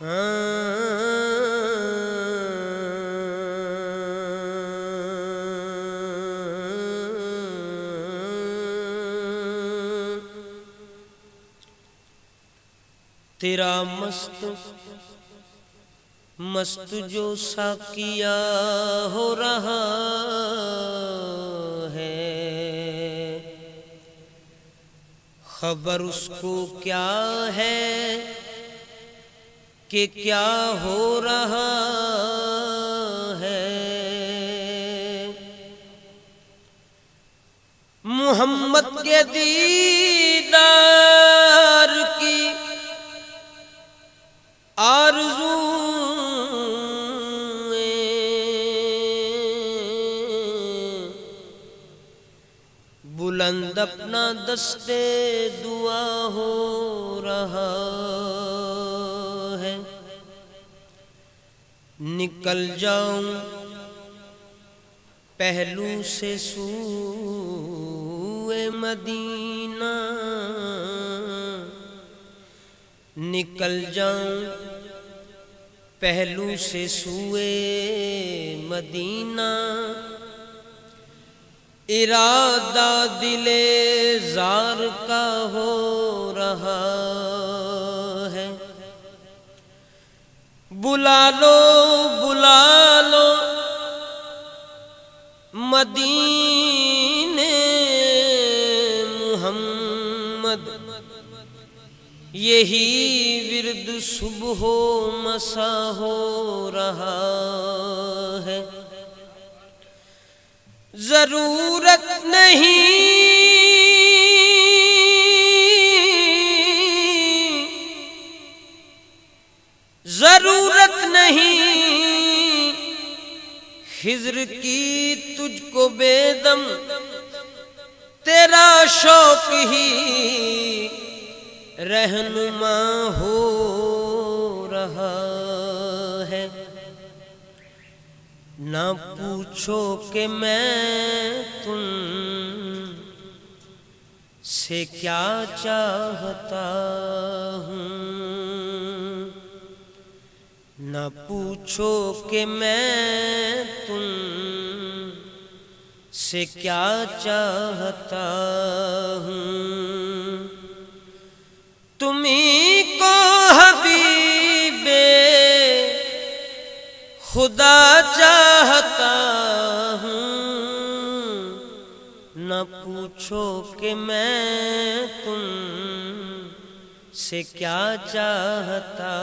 تیرا مست مست جو ساقیا ہو رہا ہے، خبر اس کو کیا ہے کہ کیا ہو رہا ہے۔ محمد کے دیدار کی آرزو بلند اپنا دستے دعا ہو رہا ہے۔ نکل جاؤں پہلو سے سوئے مدینہ، نکل جاؤں پہلو سے سوئے مدینہ، ارادہ دل زار کا ہو رہا ہے۔ بلا لو مدینے محمد، یہی ورد صبح و مسا ہو رہا ہے۔ ضرورت نہیں خضر کی تجھ کو بے دم، تیرا شوق ہی رہنما ہو رہا ہے۔ نہ پوچھو کہ میں تم سے کیا چاہتا ہوں، نہ پوچھو کہ میں تم سے کیا چاہتا ہوں، تمہیں کو حبیب خدا چاہتا ہوں، نہ پوچھو کہ میں تم سے کیا چاہتا